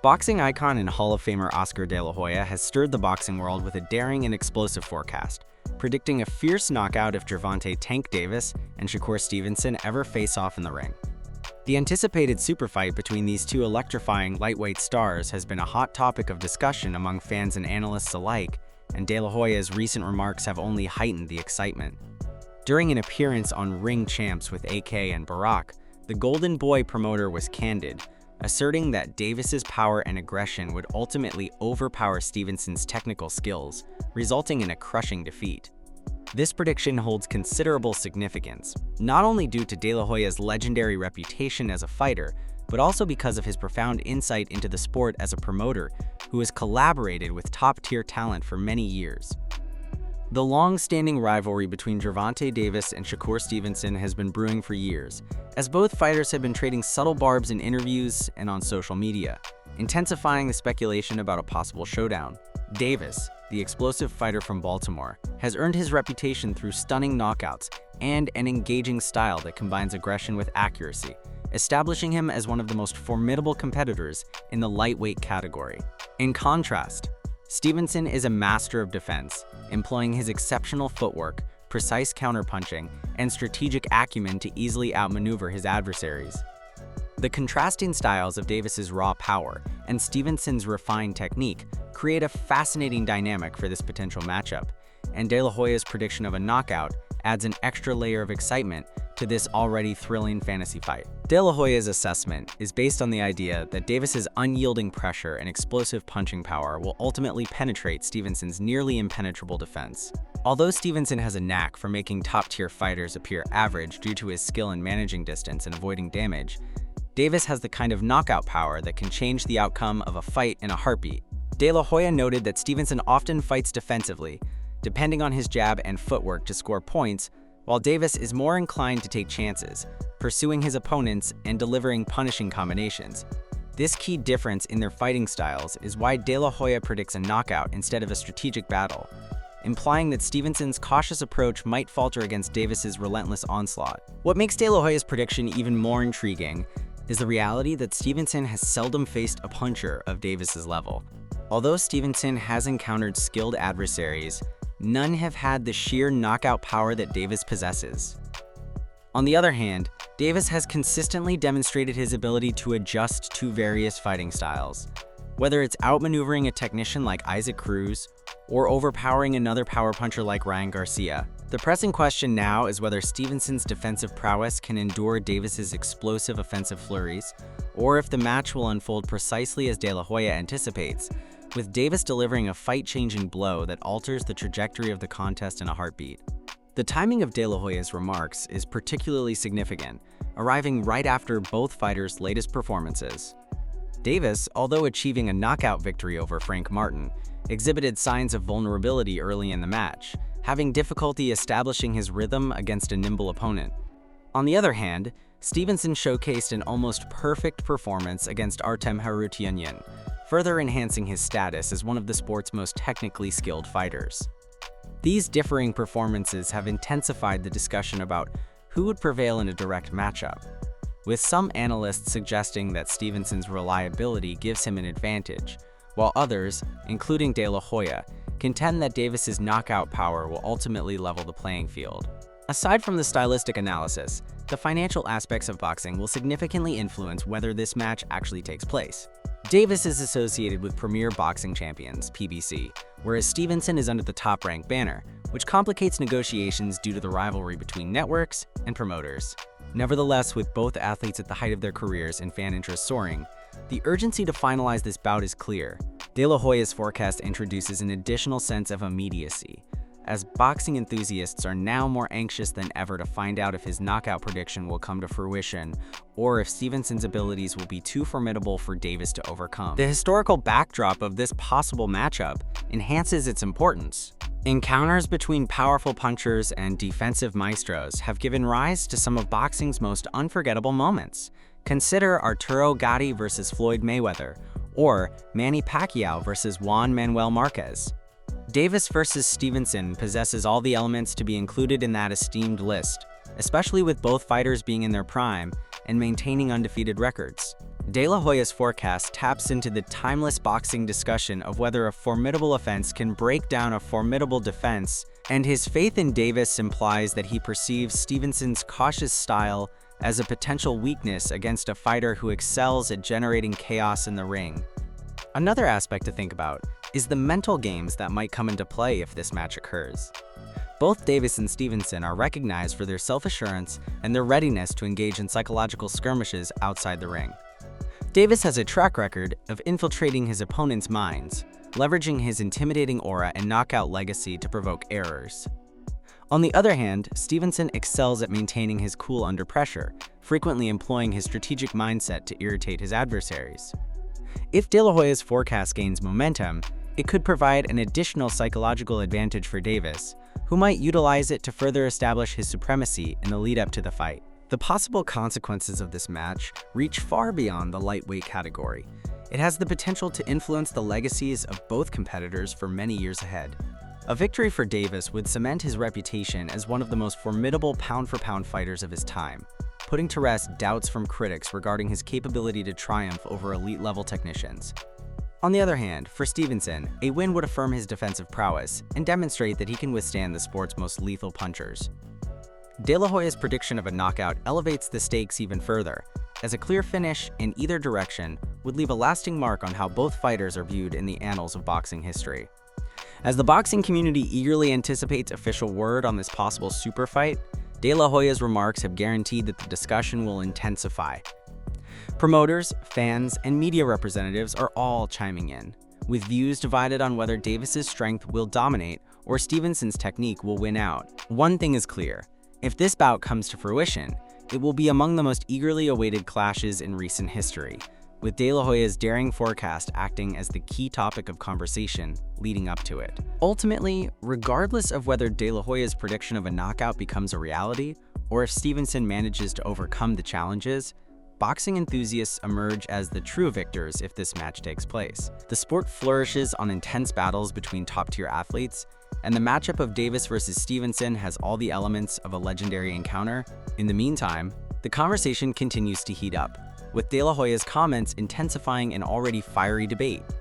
Boxing icon and Hall of Famer Oscar De La Hoya has stirred the boxing world with a daring and explosive forecast, predicting a fierce knockout if Gervonta "Tank" Davis and Shakur Stevenson ever face off in the ring. The anticipated super fight between these two electrifying lightweight stars has been a hot topic of discussion among fans and analysts alike, and De La Hoya's recent remarks have only heightened the excitement. During an appearance on Ring Champs with AK and Barack, the Golden Boy promoter was candid, asserting that Davis's power and aggression would ultimately overpower Stevenson's technical skills, resulting in a crushing defeat. This prediction holds considerable significance, not only due to De La Hoya's legendary reputation as a fighter, but also because of his profound insight into the sport as a promoter who has collaborated with top-tier talent for many years. The long-standing rivalry between Gervonta Davis and Shakur Stevenson has been brewing for years, as both fighters have been trading subtle barbs in interviews and on social media, intensifying the speculation about a possible showdown. Davis, the explosive fighter from Baltimore, has earned his reputation through stunning knockouts and an engaging style that combines aggression with accuracy, establishing him as one of the most formidable competitors in the lightweight category. In contrast, Stevenson is a master of defense, employing his exceptional footwork, precise counterpunching, and strategic acumen to easily outmaneuver his adversaries. The contrasting styles of Davis's raw power and Stevenson's refined technique create a fascinating dynamic for this potential matchup, and De La Hoya's prediction of a knockout adds an extra layer of excitement to this already thrilling fantasy fight. De La Hoya's assessment is based on the idea that Davis's unyielding pressure and explosive punching power will ultimately penetrate Stevenson's nearly impenetrable defense. Although Stevenson has a knack for making top-tier fighters appear average due to his skill in managing distance and avoiding damage, Davis has the kind of knockout power that can change the outcome of a fight in a heartbeat. De La Hoya noted that Stevenson often fights defensively, depending on his jab and footwork to score points, while Davis is more inclined to take chances, pursuing his opponents and delivering punishing combinations. This key difference in their fighting styles is why De La Hoya predicts a knockout instead of a strategic battle, implying that Stevenson's cautious approach might falter against Davis's relentless onslaught. What makes De La Hoya's prediction even more intriguing is the reality that Stevenson has seldom faced a puncher of Davis's level. Although Stevenson has encountered skilled adversaries, none have had the sheer knockout power that Davis possesses. On the other hand, Davis has consistently demonstrated his ability to adjust to various fighting styles. Whether it's outmaneuvering a technician like Isaac Cruz or overpowering another power puncher like Ryan Garcia, the pressing question now is whether Stevenson's defensive prowess can endure Davis's explosive offensive flurries, or if the match will unfold precisely as De La Hoya anticipates, with Davis delivering a fight-changing blow that alters the trajectory of the contest in a heartbeat. The timing of De La Hoya's remarks is particularly significant, arriving right after both fighters' latest performances. Davis, although achieving a knockout victory over Frank Martin, exhibited signs of vulnerability early in the match, having difficulty establishing his rhythm against a nimble opponent. On the other hand, Stevenson showcased an almost perfect performance against Artem Harutyunyan, further enhancing his status as one of the sport's most technically skilled fighters. These differing performances have intensified the discussion about who would prevail in a direct matchup, with some analysts suggesting that Stevenson's reliability gives him an advantage, while others, including De La Hoya, contend that Davis's knockout power will ultimately level the playing field. Aside from the stylistic analysis, the financial aspects of boxing will significantly influence whether this match actually takes place. Davis is associated with Premier Boxing Champions, PBC, whereas Stevenson is under the Top Rank banner, which complicates negotiations due to the rivalry between networks and promoters. Nevertheless, with both athletes at the height of their careers and fan interest soaring, the urgency to finalize this bout is clear. De La Hoya's forecast introduces an additional sense of immediacy, as boxing enthusiasts are now more anxious than ever to find out if his knockout prediction will come to fruition or if Stevenson's abilities will be too formidable for Davis to overcome. The historical backdrop of this possible matchup enhances its importance. Encounters between powerful punchers and defensive maestros have given rise to some of boxing's most unforgettable moments. Consider Arturo Gatti versus Floyd Mayweather, or Manny Pacquiao versus Juan Manuel Marquez. Davis versus Stevenson possesses all the elements to be included in that esteemed list, especially with both fighters being in their prime and maintaining undefeated records. De La Hoya's forecast taps into the timeless boxing discussion of whether a formidable offense can break down a formidable defense, and his faith in Davis implies that he perceives Stevenson's cautious style as a potential weakness against a fighter who excels at generating chaos in the ring. Another aspect to think about is the mental games that might come into play if this match occurs. Both Davis and Stevenson are recognized for their self-assurance and their readiness to engage in psychological skirmishes outside the ring. Davis has a track record of infiltrating his opponents' minds, leveraging his intimidating aura and knockout legacy to provoke errors. On the other hand, Stevenson excels at maintaining his cool under pressure, frequently employing his strategic mindset to irritate his adversaries. If De La Hoya's forecast gains momentum, it could provide an additional psychological advantage for Davis, who might utilize it to further establish his supremacy in the lead-up to the fight. The possible consequences of this match reach far beyond the lightweight category. It has the potential to influence the legacies of both competitors for many years ahead. A victory for Davis would cement his reputation as one of the most formidable pound-for-pound fighters of his time, putting to rest doubts from critics regarding his capability to triumph over elite-level technicians. On the other hand, for Stevenson, a win would affirm his defensive prowess and demonstrate that he can withstand the sport's most lethal punchers. De La Hoya's prediction of a knockout elevates the stakes even further, as a clear finish in either direction would leave a lasting mark on how both fighters are viewed in the annals of boxing history. As the boxing community eagerly anticipates official word on this possible super fight, De La Hoya's remarks have guaranteed that the discussion will intensify. Promoters, fans, and media representatives are all chiming in, with views divided on whether Davis's strength will dominate or Stevenson's technique will win out. One thing is clear: if this bout comes to fruition, it will be among the most eagerly awaited clashes in recent history, with De La Hoya's daring forecast acting as the key topic of conversation leading up to it. Ultimately, regardless of whether De La Hoya's prediction of a knockout becomes a reality, or if Stevenson manages to overcome the challenges, boxing enthusiasts emerge as the true victors if this match takes place. The sport flourishes on intense battles between top-tier athletes, and the matchup of Davis versus Stevenson has all the elements of a legendary encounter. In the meantime, the conversation continues to heat up, with De La Hoya's comments intensifying an already fiery debate.